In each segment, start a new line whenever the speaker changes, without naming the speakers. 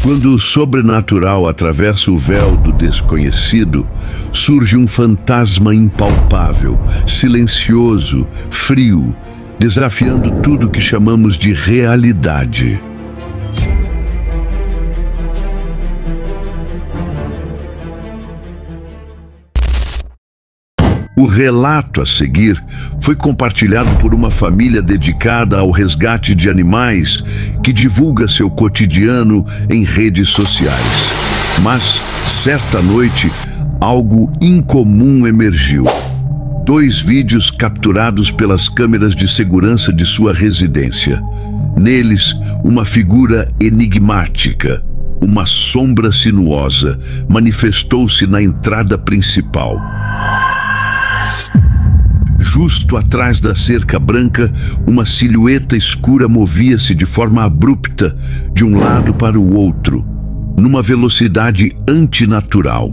Quando o sobrenatural atravessa o véu do desconhecido, surge um fantasma impalpável, silencioso, frio, desafiando tudo que chamamos de realidade. O relato a seguir foi compartilhado por uma família dedicada ao resgate de animais que divulga seu cotidiano em redes sociais. Mas, certa noite, algo incomum emergiu. 2 vídeos capturados pelas câmeras de segurança de sua residência. Neles, uma figura enigmática, uma sombra sinuosa, manifestou-se na entrada principal. Justo atrás da cerca branca, uma silhueta escura movia-se de forma abrupta de um lado para o outro, numa velocidade antinatural.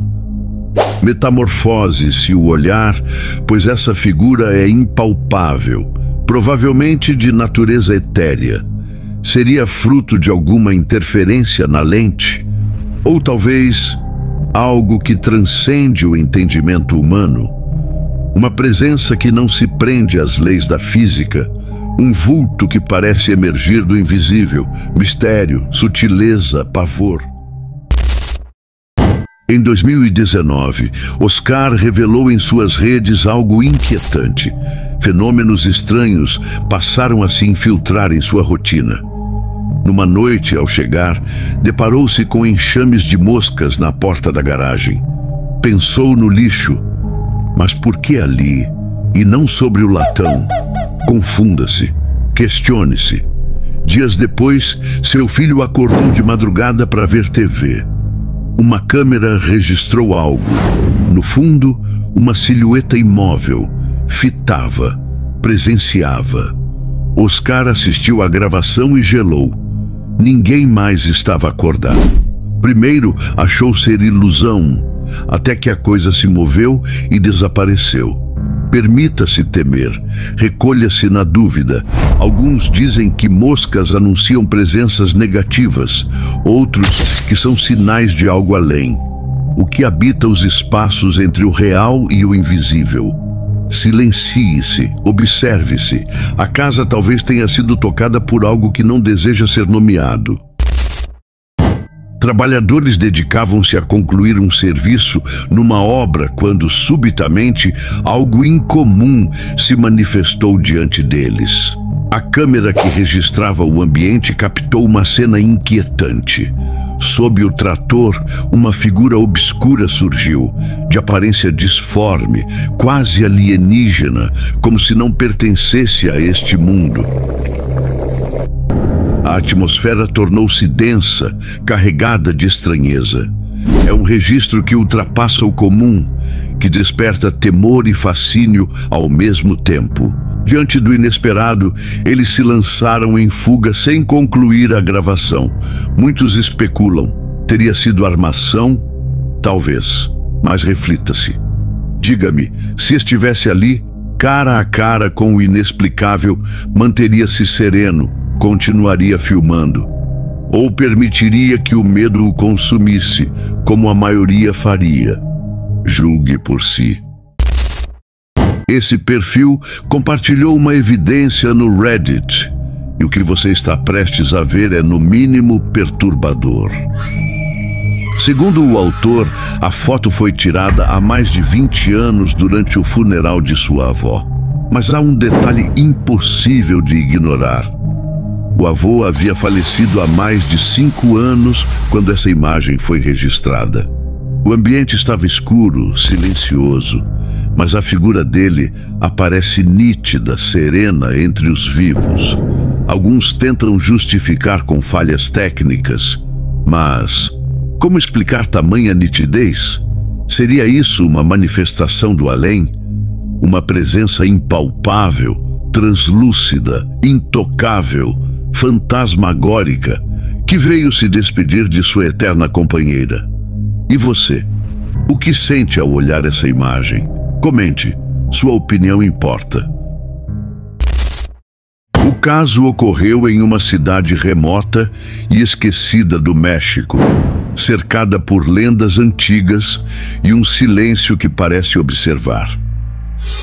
Metamorfose-se o olhar, pois essa figura é impalpável, provavelmente de natureza etérea. Seria fruto de alguma interferência na lente? Ou talvez algo que transcende o entendimento humano? Uma presença que não se prende às leis da física, um vulto que parece emergir do invisível, mistério, sutileza, pavor. Em 2019, Oscar revelou em suas redes algo inquietante. Fenômenos estranhos passaram a se infiltrar em sua rotina. Numa noite, ao chegar, deparou-se com enxames de moscas na porta da garagem. Pensou no lixo. Mas por que ali e não sobre o latão? Confunda-se, questione-se. Dias depois, seu filho acordou de madrugada para ver TV. Uma câmera registrou algo. No fundo, uma silhueta imóvel fitava, presenciava. Oscar assistiu à gravação e gelou. Ninguém mais estava acordado. Primeiro achou ser ilusão, até que a coisa se moveu e desapareceu. Permita-se temer, recolha-se na dúvida. Alguns dizem que moscas anunciam presenças negativas, outros que são sinais de algo além. O que habita os espaços entre o real e o invisível. Silencie-se, observe-se. A casa talvez tenha sido tocada por algo que não deseja ser nomeado. Trabalhadores dedicavam-se a concluir um serviço numa obra quando, subitamente, algo incomum se manifestou diante deles. A câmera que registrava o ambiente captou uma cena inquietante. Sob o trator, uma figura obscura surgiu, de aparência disforme, quase alienígena, como se não pertencesse a este mundo. A atmosfera tornou-se densa, carregada de estranheza. É um registro que ultrapassa o comum, que desperta temor e fascínio ao mesmo tempo. Diante do inesperado, eles se lançaram em fuga sem concluir a gravação. Muitos especulam. Teria sido armação? Talvez. Mas reflita-se. Diga-me, se estivesse ali, cara a cara com o inexplicável, manteria-se sereno, continuaria filmando? Ou permitiria que o medo o consumisse, como a maioria faria? Julgue por si. Esse perfil compartilhou uma evidência no Reddit, e o que você está prestes a ver é, no mínimo, perturbador. Segundo o autor, a foto foi tirada há mais de 20 anos durante o funeral de sua avó. Mas há um detalhe impossível de ignorar. O avô havia falecido há mais de 5 anos quando essa imagem foi registrada. O ambiente estava escuro, silencioso, mas a figura dele aparece nítida, serena entre os vivos. Alguns tentam justificar com falhas técnicas, mas como explicar tamanha nitidez? Seria isso uma manifestação do além? Uma presença impalpável, translúcida, intocável, fantasmagórica, que veio se despedir de sua eterna companheira? E você? O que sente ao olhar essa imagem? Comente, sua opinião importa. O caso ocorreu em uma cidade remota e esquecida do México, cercada por lendas antigas e um silêncio que parece observar.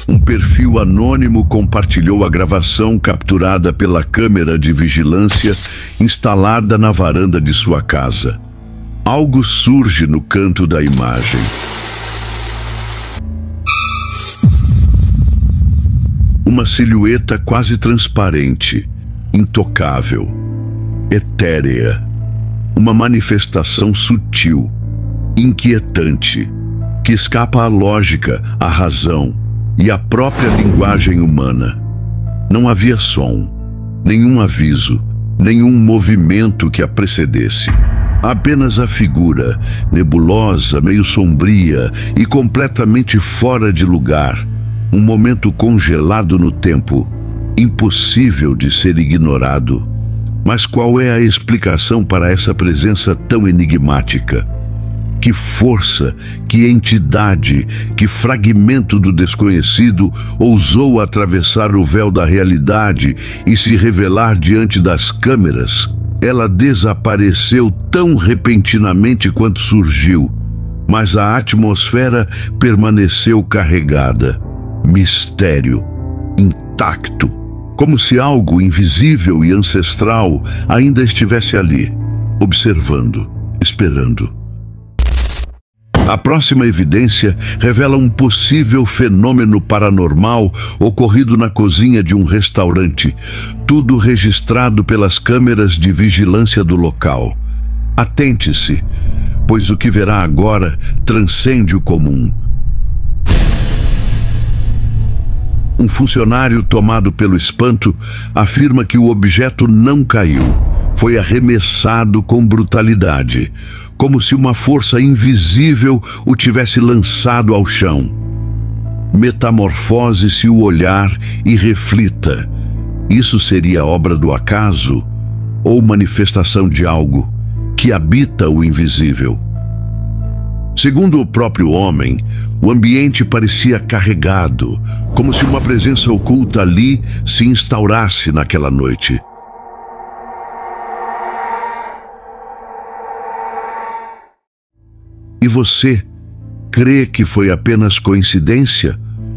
Um perfil anônimo compartilhou a gravação capturada pela câmera de vigilância instalada na varanda de sua casa. Algo surge no canto da imagem. Uma silhueta quase transparente, intocável, etérea. Uma manifestação sutil, inquietante, que escapa à lógica, à razão e à própria linguagem humana. Não havia som, nenhum aviso, nenhum movimento que a precedesse. Apenas a figura, nebulosa, meio sombria e completamente fora de lugar. Um momento congelado no tempo, impossível de ser ignorado. Mas qual é a explicação para essa presença tão enigmática? Que força, que entidade, que fragmento do desconhecido ousou atravessar o véu da realidade e se revelar diante das câmeras? Ela desapareceu tão repentinamente quanto surgiu, mas a atmosfera permaneceu carregada. Mistério, intacto, como se algo invisível e ancestral ainda estivesse ali, observando, esperando. A próxima evidência revela um possível fenômeno paranormal ocorrido na cozinha de um restaurante, tudo registrado pelas câmeras de vigilância do local. Atente-se, pois o que verá agora transcende o comum. Um funcionário tomado pelo espanto afirma que o objeto não caiu, foi arremessado com brutalidade, como se uma força invisível o tivesse lançado ao chão. Metamorfose-se o olhar e reflita. Isso seria obra do acaso ou manifestação de algo que habita o invisível? Segundo o próprio homem, o ambiente parecia carregado, como se uma presença oculta ali se instaurasse naquela noite. E você, crê que foi apenas coincidência?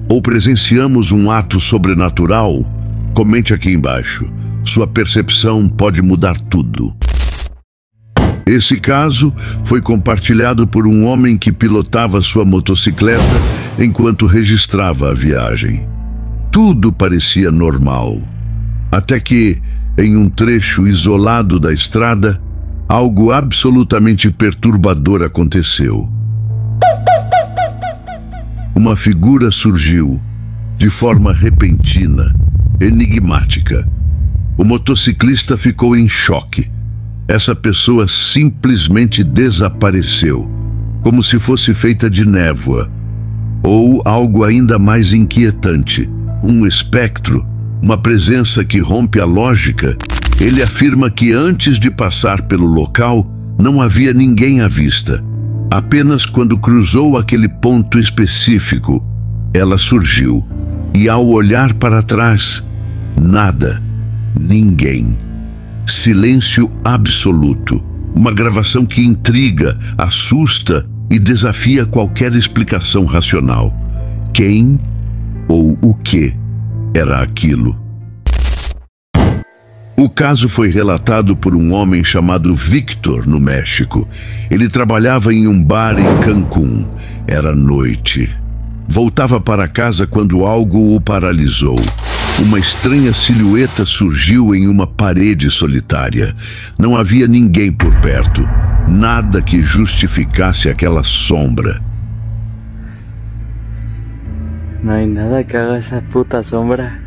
Ou presenciamos um ato sobrenatural? Comente aqui embaixo. Sua percepção pode mudar tudo. Esse caso foi compartilhado por um homem que pilotava sua motocicleta enquanto registrava a viagem. Tudo parecia normal, até que, em um trecho isolado da estrada, algo absolutamente perturbador aconteceu. Uma figura surgiu, de forma repentina, enigmática. O motociclista ficou em choque. Essa pessoa simplesmente desapareceu, como se fosse feita de névoa. Ou algo ainda mais inquietante, um espectro, uma presença que rompe a lógica. Ele afirma que antes de passar pelo local, não havia ninguém à vista. Apenas quando cruzou aquele ponto específico, ela surgiu. E ao olhar para trás, nada, ninguém. Silêncio absoluto. Uma gravação que intriga, assusta e desafia qualquer explicação racional. Quem ou o que era aquilo? O caso foi relatado por um homem chamado Victor, no México. Ele trabalhava em um bar em Cancún. Era noite. Voltava para casa quando algo o paralisou. Uma estranha silhueta surgiu em uma parede solitária. Não havia ninguém por perto. Nada que justificasse aquela sombra.
No hay nada que haga esa puta sombra.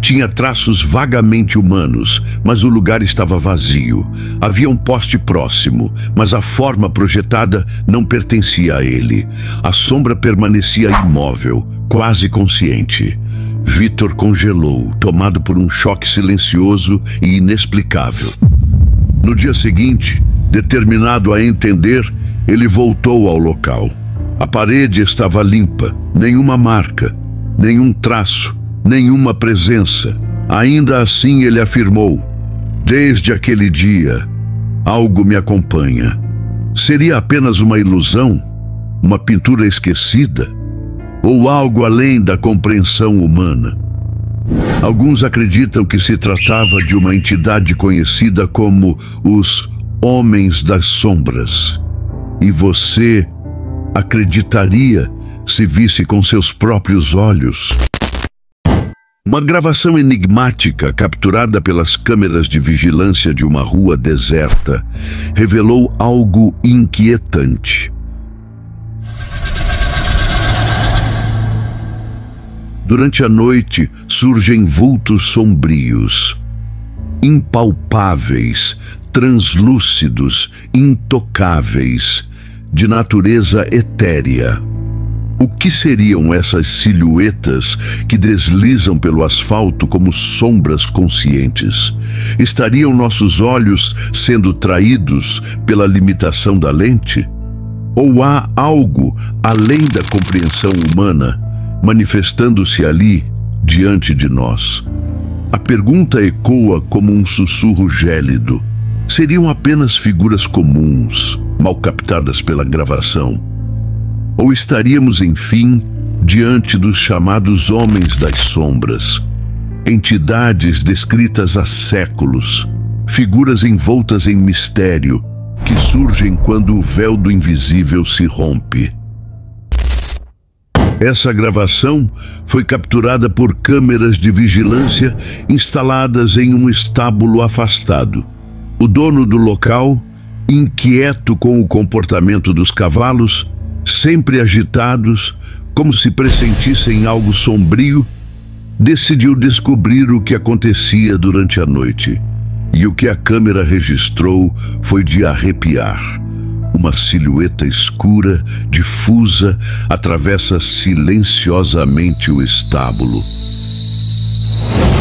Tinha traços vagamente humanos, mas o lugar estava vazio. Havia um poste próximo, mas a forma projetada não pertencia a ele. A sombra permanecia imóvel, quase consciente. Victor congelou, tomado por um choque silencioso e inexplicável. No dia seguinte, determinado a entender, ele voltou ao local. A parede estava limpa, nenhuma marca, nenhum traço, nenhuma presença. Ainda assim ele afirmou: desde aquele dia, algo me acompanha. Seria apenas uma ilusão? Uma pintura esquecida? Ou algo além da compreensão humana? Alguns acreditam que se tratava de uma entidade conhecida como os Homens das Sombras. E você acreditaria se visse com seus próprios olhos? Uma gravação enigmática capturada pelas câmeras de vigilância de uma rua deserta revelou algo inquietante. Durante a noite surgem vultos sombrios, impalpáveis, translúcidos, intocáveis, de natureza etérea. O que seriam essas silhuetas que deslizam pelo asfalto como sombras conscientes? Estariam nossos olhos sendo traídos pela limitação da lente? Ou há algo além da compreensão humana manifestando-se ali diante de nós? A pergunta ecoa como um sussurro gélido. Seriam apenas figuras comuns, mal captadas pela gravação? Ou estaríamos, enfim, diante dos chamados Homens das Sombras, entidades descritas há séculos, figuras envoltas em mistério, que surgem quando o véu do invisível se rompe? Essa gravação foi capturada por câmeras de vigilância instaladas em um estábulo afastado. O dono do local, inquieto com o comportamento dos cavalos, sempre agitados, como se pressentissem algo sombrio, decidiu descobrir o que acontecia durante a noite. E o que a câmera registrou foi de arrepiar. Uma silhueta escura, difusa, atravessa silenciosamente o estábulo.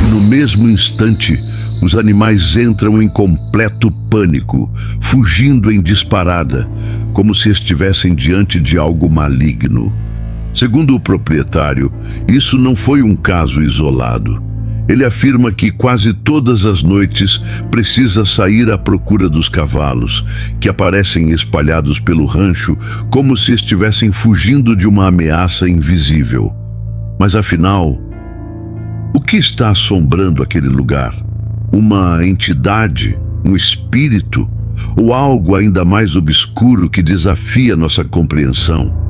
E no mesmo instante, os animais entram em completo pânico, fugindo em disparada, como se estivessem diante de algo maligno. Segundo o proprietário, isso não foi um caso isolado. Ele afirma que quase todas as noites precisa sair à procura dos cavalos, que aparecem espalhados pelo rancho como se estivessem fugindo de uma ameaça invisível. Mas afinal, o que está assombrando aquele lugar? Uma entidade? Um espírito? Ou algo ainda mais obscuro que desafia nossa compreensão?